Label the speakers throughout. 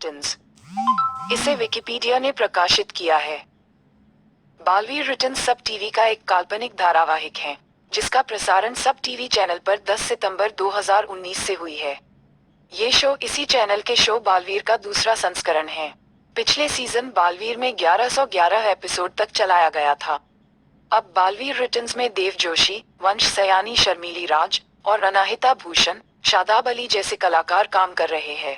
Speaker 1: Returns. इसे Wikipedia ने प्रकाशित किया है। बालवीर रिटन्स सब टीवी का एक काल्पनिक धारावाहिक है जिसका प्रसारण सब टीवी चैनल पर 10 सितंबर 2019 से हुई है। ये शो इसी चैनल के शो बालवीर का दूसरा संस्करण है। पिछले सीजन बालवीर में 1111 एपिसोड तक चलाया गया था। अब बालवीर रिटन्स में देव जोशी, वंश सयानी, शर्मीली राज और अनाहिता भूषण, शादाब अली जैसे कलाकार काम कर रहे हैं।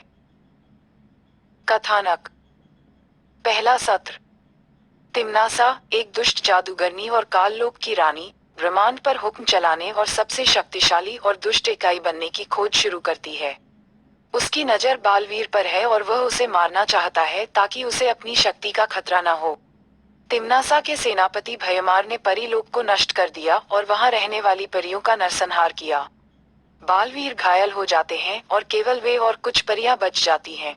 Speaker 1: कथानक। पहला सत्र। तिम्नासा, एक दुष्ट जादूगरनी और काललोक की रानी, ब्रह्मांड पर हुक्म चलाने और सबसे शक्तिशाली और दुष्ट इकाई बनने की खोज शुरू करती है। उसकी नजर बालवीर पर है और वह उसे मारना चाहता है ताकि उसे अपनी शक्ति का खतरा न हो। तिम्नासा के सेनापति भयमार ने परीलोक को नष्ट कर दिया और वहां रहने वाली परियों का नरसंहार किया। बालवीर घायल हो जाते हैं और केवल वे और कुछ परियां बच जाती हैं।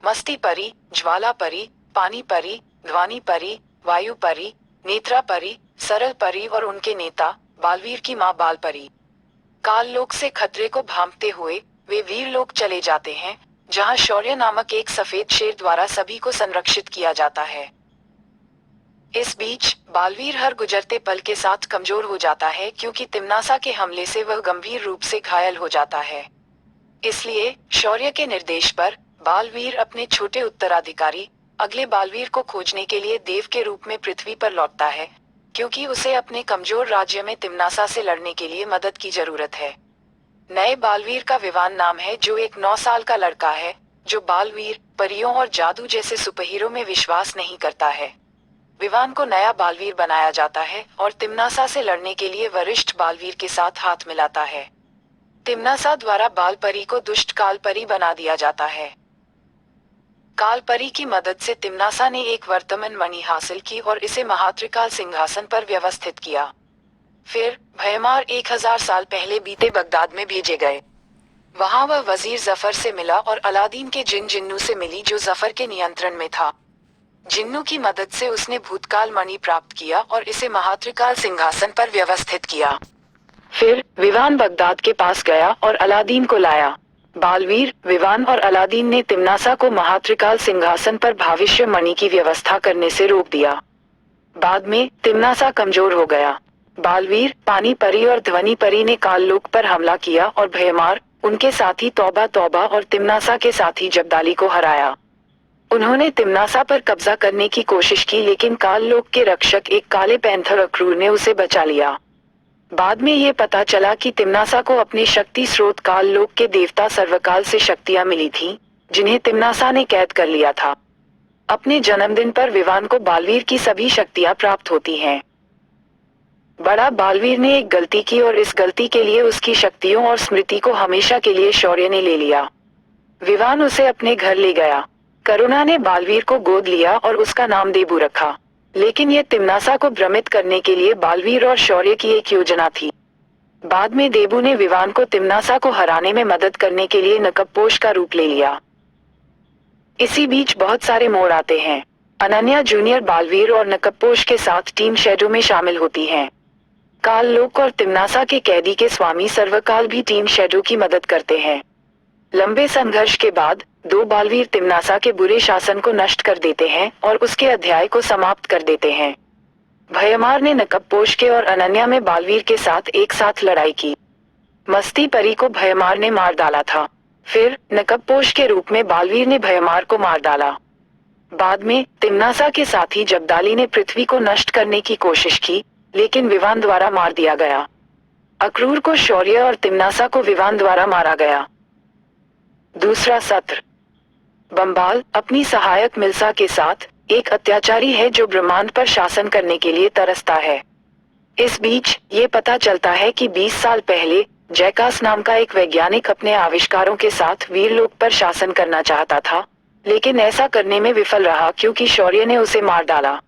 Speaker 1: मस्ती परी, ज्वाला परी, पानी परी, ध्वनि परी, वायु परी, नेत्रा परी, सरल परी और उनके नेता बालवीर की मां बाल परी। काललोक से खतरे को भांपते हुए वे वीरलोक चले जाते हैं, जहां शौर्य नामक एक सफेद शेर द्वारा सभी को संरक्षित किया जाता है। इस बीच बालवीर हर गुजरते पल के साथ कमजोर हो जाता है क्योंकि तिम्नासा के हमले से वह गंभीर रूप से घायल हो जाता है। इसलिए शौर्य के निर्देश पर बालवीर अपने छोटे उत्तराधिकारी अगले बालवीर को खोजने के लिए देव के रूप में पृथ्वी पर लौटता है, क्योंकि उसे अपने कमजोर राज्य में तिम्नासा से लड़ने के लिए मदद की जरूरत है। नए बालवीर का विवान नाम है, जो एक 9 साल का लड़का है जो बालवीर, परियों और जादू जैसे सुपरहीरो में विश्वास नहीं करता है। विवान को नया बालवीर बनाया जाता है और तिम्नासा से लड़ने के लिए वरिष्ठ बालवीर के साथ हाथ मिलाता है। तिम्नासा द्वारा बालपरी को दुष्ट कालपरी बना दिया जाता है। कालपरी की मदद से तिम्नासा ने एक वर्तमान मणि हासिल की और इसे महात्रिकाल सिंहासन पर व्यवस्थित किया। फिर भयमार 1000 साल पहले बीते बगदाद में भेजे गए। वहां वह वजीर जफर से मिला और अलादीन के जिन्नू से मिली जो जफर के नियंत्रण में था। जिन्नू की मदद से उसने भूतकाल मणि प्राप्त किया और इसे महात्रिकाल सिंहासन पर व्यवस्थित किया। फिर विवान बगदाद के पास गया और अलादीन को लाया। बालवीर, विवान और अलादीन ने तिम्नासा को महात्रिकाल सिंहासन पर भविष्य मणि की व्यवस्था करने से रोक दिया। बाद में तिम्नासा कमजोर हो गया। बालवीर, पानी परी और ध्वनि परी ने काललोक पर हमला किया और भयमार, उनके साथी तौबा तौबा और तिम्नासा के साथी जगदाली को हराया। उन्होंने तिम्नासा पर कब्जा करने की कोशिश की, लेकिन काललोक के रक्षक एक काले पैंथर अक्रूर ने उसे बचा लिया। बाद में ये पता चला कि तिम्नासा को अपने शक्ति स्रोत काललोक के देवता सर्वकाल से शक्तियां मिली थीं, जिन्हें तिम्नासा ने कैद कर लिया था। अपने जन्मदिन पर विवान को बालवीर की सभी शक्तियां प्राप्त होती हैं। बड़ा बालवीर ने एक गलती की और इस गलती के लिए उसकी शक्तियों और स्मृति को हमेशा के लिए शौर्य ने ले लिया। विवान उसे अपने घर ले गया। करुणा ने बालवीर को गोद लिया और उसका नाम देबू रखा, लेकिन यह तिम्नासा को भ्रमित करने के लिए बालवीर और शौर्य की एक योजना थी। बाद में देबू ने विवान को तिम्नासा को हराने में मदद करने के लिए नकबपोश का रूप ले लिया। इसी बीच बहुत सारे मोड़ आते हैं। अनन्या जूनियर बालवीर और नकबपोश के साथ टीम शैडो में शामिल होती हैं। काललोक और तिम्नासा के कैदी के स्वामी सर्वकाल भी टीम शैडो की मदद करते हैं। लंबे संघर्ष के बाद 2 बालवीर तिम्नासा के बुरे शासन को नष्ट कर देते हैं और उसके अध्याय को समाप्त कर देते हैं। भयमार ने नकबपोश के और अनन्या में बालवीर के साथ एक साथ लड़ाई की। मस्ती परी को भयमार ने मार डाला था। फिर नकबपोश के रूप में बालवीर ने भयमार को मार डाला। बाद में तिम्नासा के साथी जगदाली ने पृथ्वी को नष्ट करने की कोशिश की, लेकिन विवान द्वारा मार दिया गया। अक्रूर को शौर्य और तिम्नासा को विवान द्वारा मारा गया। दूसरा सत्र। बम्बाल अपनी सहायक मिल्सा के साथ एक अत्याचारी है जो ब्रह्मांड पर शासन करने के लिए तरसता है। इस बीच ये पता चलता है कि 20 साल पहले जैकास नाम का एक वैज्ञानिक अपने आविष्कारों के साथ वीरलोक पर शासन करना चाहता था, लेकिन ऐसा करने में विफल रहा क्योंकि शौर्य ने उसे मार डाला।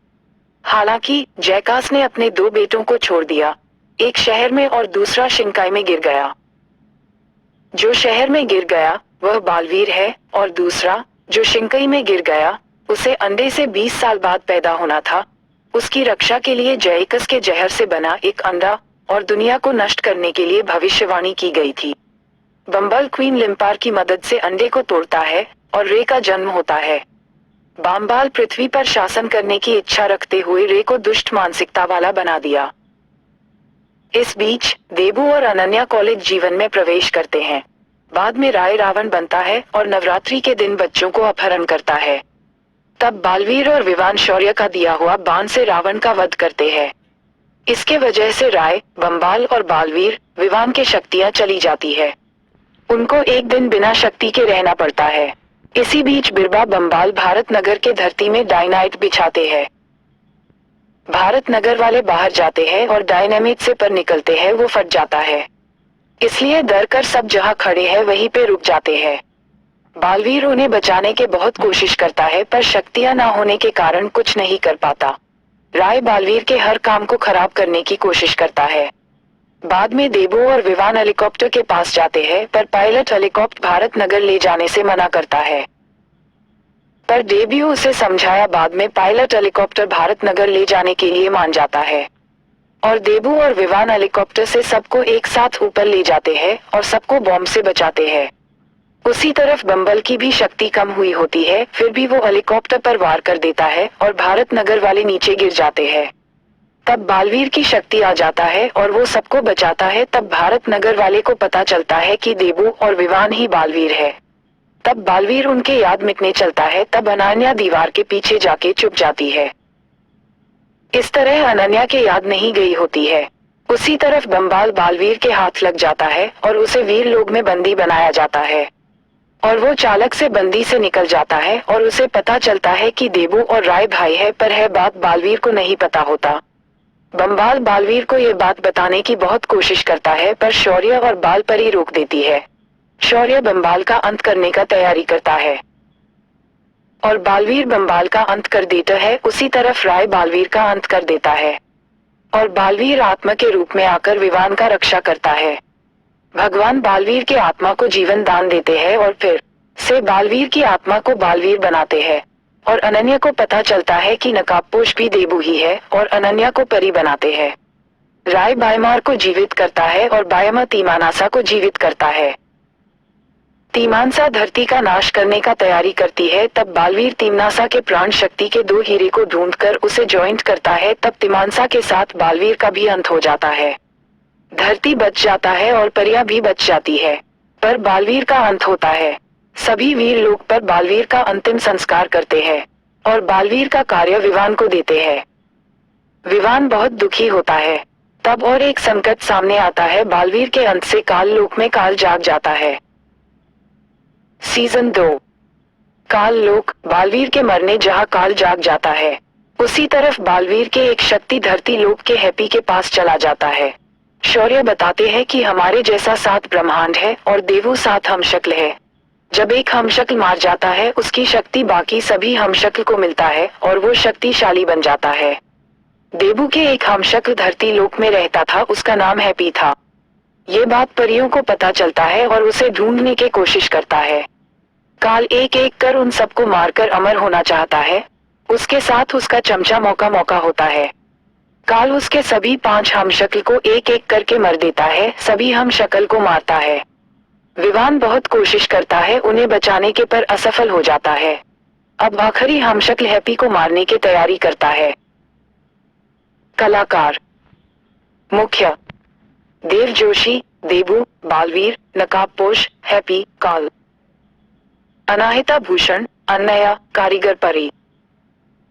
Speaker 1: हालांकि जैकास ने अपने 2 बेटों को छोड़ दिया, एक शहर में और दूसरा शिंकाई में गिर गया। जो शहर में गिर गया वह बालवीर है और दूसरा, जो शिंकई में गिर गया, उसे अंडे से 20 साल बाद पैदा होना था। उसकी रक्षा के लिए जैकस के जहर से बना एक अंडा और दुनिया को नष्ट करने के लिए भविष्यवाणी की गई थी। बम्बल क्वीन लिम्पार की मदद से अंडे को तोड़ता है और रे का जन्म होता है। बामबाल पृथ्वी पर शासन करने की इच्छा रखते हुए रे को दुष्ट मानसिकता वाला बना दिया। इस बीच देबू और अनन्या कॉलेज जीवन में प्रवेश करते हैं। बाद में राय रावण बनता है और नवरात्रि के दिन बच्चों को अपहरण करता है। तब बालवीर और विवान शौर्य का दिया हुआ बाण से रावण का वध करते हैं। इसके वजह से राय, बम्बाल और बालवीर, विवान की शक्तियां चली जाती है। उनको एक दिन बिना शक्ति के रहना पड़ता है। इसी बीच बिरबा बम्बाल भारत नगर के धरती में डायनाइट बिछाते हैं। भारत नगर वाले बाहर जाते हैं और डायनामिट से पर निकलते हैं, वो फट जाता है। इसलिए डर कर सब जहां खड़े हैं वहीं पे रुक जाते हैं। बालवीर उन्हें बचाने के बहुत कोशिश करता है पर शक्तियां ना होने के कारण कुछ नहीं कर पाता। राय बालवीर के हर काम को खराब करने की कोशिश करता है। बाद में देबू और विवान हेलीकॉप्टर के पास जाते हैं पर पायलट हेलीकॉप्टर भारत नगर ले जाने से मना करता है। पर देबू उसे समझाया बाद में पायलट हेलीकॉप्टर भारत नगर ले जाने के लिए मान जाता है और देबू और विवान हेलीकॉप्टर से सबको एक साथ ऊपर ले जाते हैं और सबको बॉम्ब से बचाते हैं। उसी तरफ बम्बल की भी शक्ति कम हुई होती है, फिर भी वो हेलीकॉप्टर पर वार कर देता है और भारत नगर वाले नीचे गिर जाते हैं। तब बालवीर की शक्ति आ जाता है और वो सबको बचाता है। तब भारत नगर वाले को पता चलता है कि देबू और विवान ही बालवीर है। तब बालवीर उनके याद मिटने चलता है। तब अनन्या दीवार के पीछे जाके छुप जाती है। इस तरह अनन्या के याद नहीं गई होती है। उसी तरफ बम्बाल बालवीर के हाथ लग जाता है और उसे वीर लोग में बंदी बनाया जाता है और वो चालक से बंदी से निकल जाता है और उसे पता चलता है कि देबू और राय भाई है, पर है बात बालवीर को नहीं पता होता। बम्बाल बालवीर को ये बात बताने की बहुत कोशिश करता है पर शौर्य और बाल परी रोक देती है। शौर्य बम्बाल का अंत करने का तैयारी करता है और बालवीर बम्बाल का अंत कर देता है। उसी तरफ राय बालवीर का अंत कर देता है और बालवीर आत्मा के रूप में आकर विवान का रक्षा करता है। भगवान बालवीर के आत्मा को जीवन दान देते हैं और फिर से बालवीर की आत्मा को बालवीर बनाते हैं और अनन्या को पता चलता है कि नकाबपोश भी देबू ही है और अनन्या को परी बनाते हैं। राय बायमार को जीवित करता है और बायमा तीमानासा को जीवित करता है। तीमानसा धरती का नाश करने का तैयारी करती है। तब बालवीर तीमनासा के प्राण शक्ति के 2 हीरे को ढूंढकर उसे ज्वाइंट करता है। तब तीमानसा के साथ बालवीर का भी अंत हो जाता है। धरती बच जाता है और परियां भी बच जाती है, पर बालवीर का अंत होता है। सभी वीर लोग पर बालवीर का अंतिम संस्कार करते हैं और बालवीर का कार्य विवान को देते हैं। विवान बहुत दुखी होता है। तब और एक संकट सामने आता है। बालवीर के अंत से काल लोक में काल जाग जाता है। सीजन 2 काल लोक। बालवीर के मरने जहां काल जाग जाता है, उसी तरफ बालवीर के एक शक्ति धरती लोक के हैप्पी के पास चला जाता है। शौर्य बताते हैं कि हमारे जैसा 7 ब्रह्मांड है और देवू 7 हमशक्ल है। जब एक हमशक्ल मार जाता है उसकी शक्ति बाकी सभी हमशक्ल को मिलता है और वो शक्तिशाली बन जाता है। देबू के एक हमशक्ल धरती लोक में रहता था, उसका नाम हैप्पी था। ये बात परियों को पता चलता है और उसे ढूंढने की कोशिश करता है। काल एक एक कर उन सबको मारकर अमर होना चाहता है। उसके साथ उसका चमचा मौका मौका होता है। काल उसके सभी 5 हमशक्ल को एक एक करके मर देता है, सभी हमशक्ल को मारता है। विवान बहुत कोशिश करता है उन्हें बचाने के, पर असफल हो जाता है। अब आखिरी हमशक्ल हैप्पी को मारने की तैयारी करता है। कलाकार मुख्य देव जोशी, देबू, बालवीर, नकाबपोश, हैप्पी, काल। अनाहिता भूषण, अन्नया, कारीगर परी।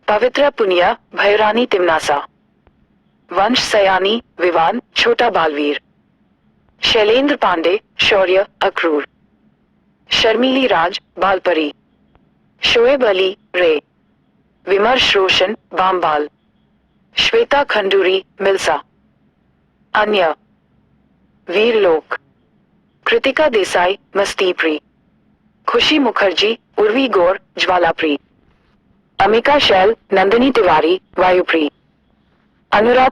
Speaker 1: पवित्रा पुनिया, भैरानी तिमनासा। वंश सयानी, विवान, छोटा बालवीर। शैलेंद्र पांडे, शौर्य, अक्रूर। शर्मिली राज, बालपरी। शोएब अली, रे। विमर्श रोशन, बामबाल। श्वेता खंडूरी, मिल्सा। अन्य वीरलोक। कृतिका देसाई, मस्तीप्री। खुशी मुखर्जी, उर्वी गौर, ज्वालाप्री। अमिका शैल, नंदिनी तिवारी, वायुप्री। अनुराग